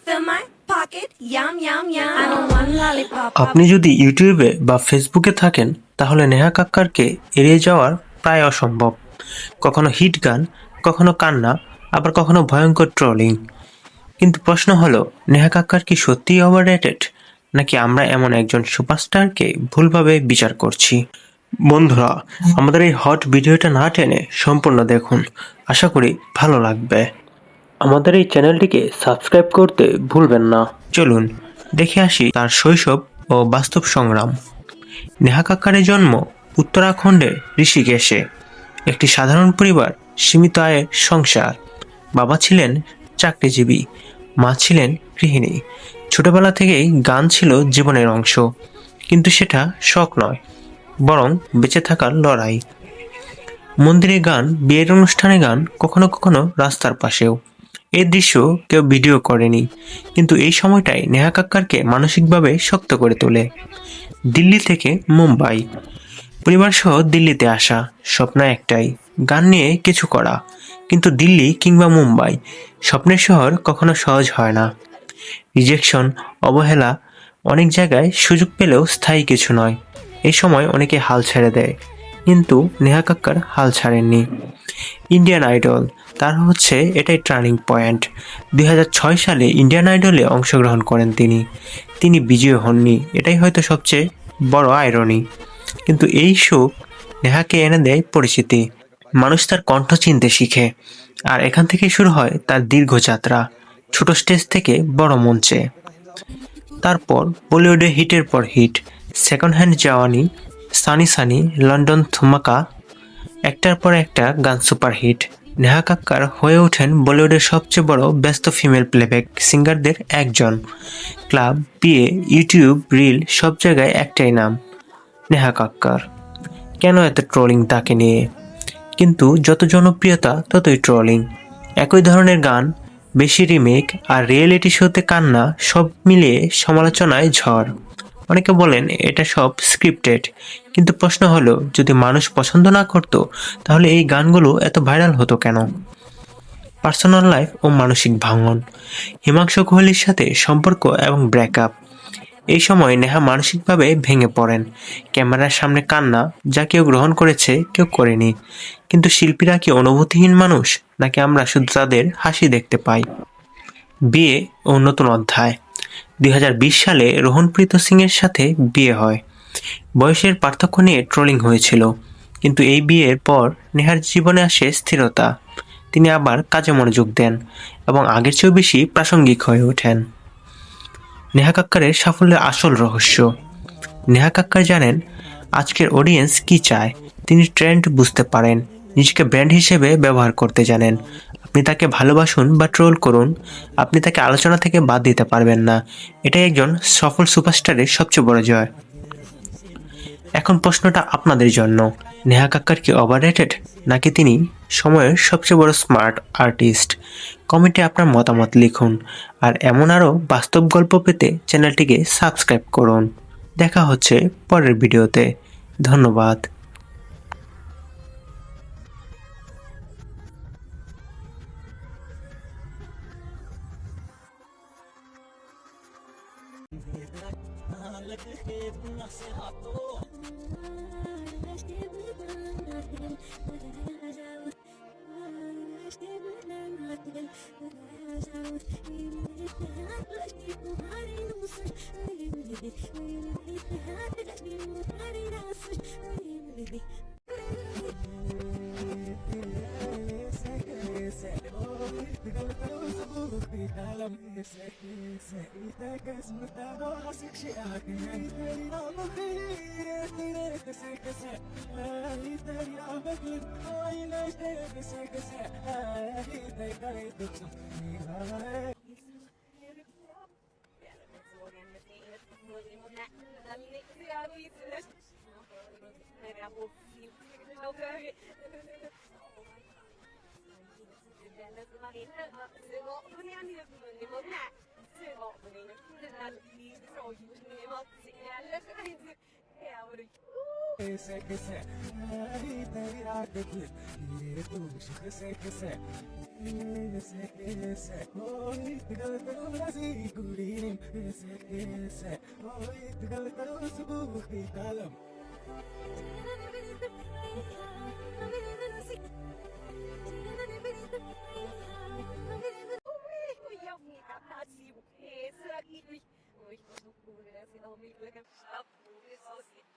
fill my pocket, yum yum yum. I want one lollipop. আপনি যদি ইউটিউবে বা ফেসবুকে থাকেন তাহলে নেহা কাক্কারকে এড়িয়ে যাওয়ার প্রায় অসম্ভব। কখনো হিট গান, কখনো কান্না, আবার কখনো ভয়ঙ্কর ট্রলিং। কিন্তু প্রশ্ন হলো, নেহা কাক্কার কি সত্যিই ওভাররেটেড, নাকি আমরা এমন একজন সুপারস্টারকে ভুলভাবে বিচার করছি? বন্ধুরা, আমাদের এই হট ভিডিওটা না টেনে সম্পূর্ণ দেখুন, আশা করি ভালো লাগবে। আমাদের এই চ্যানেলটিকে সাবস্ক্রাইব করতে ভুলবেন না। চলুন দেখে আসি তার শৈশব ও বাস্তব সংগ্রাম। নেহা কাক্কারের জন্ম উত্তরাখণ্ডের ঋষিকেশে। একটি সাধারণ পরিবার, সীমিত আয়ের সংসার। বাবা ছিলেন চাকরিজীবী, মা ছিলেন গৃহিণী। ছোটবেলা থেকেই গান ছিল জীবনের অংশ, কিন্তু সেটা শখ নয়, বরং বেঁচে থাকার লড়াই। মন্দিরে গান, বিয়ের অনুষ্ঠানে গান, কখনো কখনো রাস্তার পাশেও। এই দৃশ্য কেউ ভিডিও করেনি, কিন্তু এই সময়টাই নেহা কাক্কারকে মানসিকভাবে শক্ত করে তোলে। দিল্লি থেকে মুম্বাই, পরিবার সহ দিল্লিতে আসা, স্বপ্ন একটাই, গান নিয়ে কিছু করা। কিন্তু দিল্লি কিংবা মুম্বাই, স্বপ্নের শহর কখনো সহজ হয় না। রিজেকশন, অবহেলা, অনেক জায়গায় সুযোগ পেলেও স্থায়ী কিছু নয়। এই সময় অনেকে হাল ছেড়ে দেয়, কিন্তু নেহা কাক্কার হাল ছাড়েননি। ইন্ডিয়ান আইডল, তার হচ্ছে এটাই টার্নিং পয়েন্ট। 2006 সালে ইন্ডিয়ান আইডলে অংশগ্রহণ করেন তিনি বিজয়ী হননি, এটাই হয়তো সবচেয়ে বড় আইরনি। কিন্তু এই সুখ নেহাকে এনে দেয় পরিচিতি। মানুষ তার কণ্ঠ চিনতে শিখে, আর এখান থেকে শুরু হয় তার দীর্ঘ যাত্রা, ছোট স্টেজ থেকে বড় মঞ্চে। তারপর বলিউডে হিটের পর hit, second hand Jawani, Sunny Sunny, London Dhamaka, একটার পর একটা গান সুপারহিট। নেহা কাক্কার হয়ে ওঠেন বলিউডের সবচেয়ে বড় ব্যস্ত ফিমেল প্লেব্যাক সিঙ্গারদের একজন। ক্লাব, বিয়ে, ইউটিউব, রিল, সব জায়গায় একটাই নাম, নেহা কাক্কার। কেন এত ট্রোলিং তাকে নিয়ে? কিন্তু যত জনপ্রিয়তা ততই ট্রোলিং। একই ধরনের গান, বেশি রিমেক, আর রিয়েলিটি শোতে কান্না, সব মিলিয়ে সমালোচনায় ঝড়। অনেকে বলেন এটা সব স্ক্রিপ্টেড, কিন্তু প্রশ্ন হলো, যদি মানুষ পছন্দ না করতো তাহলে এই গানগুলো এত ভাইরাল হতো কেন? পার্সোনাল লাইফ ও মানসিক ভাঙন, হিমাংশু কোহলির সাথে সম্পর্ক এবং ব্রেকআপ। এই সময় নেহা মানসিকভাবে ভেঙে পড়েন। ক্যামেরার সামনে কান্না, যা কেউ গ্রহণ করেছে, কেউ করেনি। কিন্তু শিল্পীরা কি অনুভূতিহীন মানুষ, নাকি আমরা শুধু তাদের হাসি দেখতে পাই? বিয়ে ও নতুন অধ্যায়, 2020 সালে রোহনপ্রীত সিং এর সাথে বিয়ে হয়। বয়সের পার্থক্য নিয়ে ট্রোলিং হয়েছিল, কিন্তু এই বিয়ের পর নেহার জীবনে আসে স্থিরতা। তিনি আবার কাজে মনোযোগ দেন এবং আগের চেয়েও বেশি প্রাসঙ্গিক হয়ে ওঠেন। নেহা কাক্কারের সাফল্যের আসল রহস্য। নেহা কাক্কার জানেন আজকের অডিয়েন্স কি চায়। তিনি ট্রেন্ড বুঝতে পারেন, নিজেকে ব্র্যান্ড হিসেবে ব্যবহার করতে জানেন। আপনি তাকে ভালোবাসুন বা ট্রোল করুন, আপনি তাকে আলোচনা থেকে বাদ দিতে পারবেন না। এটাই একজন সফল সুপারস্টারের সবচেয়ে বড় জয়। এখন প্রশ্নটা আপনাদের জন্য, নেহা কাক্কার কি ওভাররেটেড, নাকি তিনি সময়ের সবচেয়ে বড় স্মার্ট আর্টিস্ট? কমেন্টে আপনার মতামত লিখুন, আর এমন আরও বাস্তব গল্প পেতে চ্যানেলটিকে সাবস্ক্রাইব করুন। দেখা হচ্ছে পরের ভিডিওতে। ধন্যবাদ। Ja, कैसे आई तेरी रात गुल ये तू कैसे कैसे कैसे ओए गल करो रसी गुड़ी कैसे कैसे ओए गल करो सुबह की कालम Eu me capacito, esse aqui, oi, oi, loucura, se não me lembra, sozinho.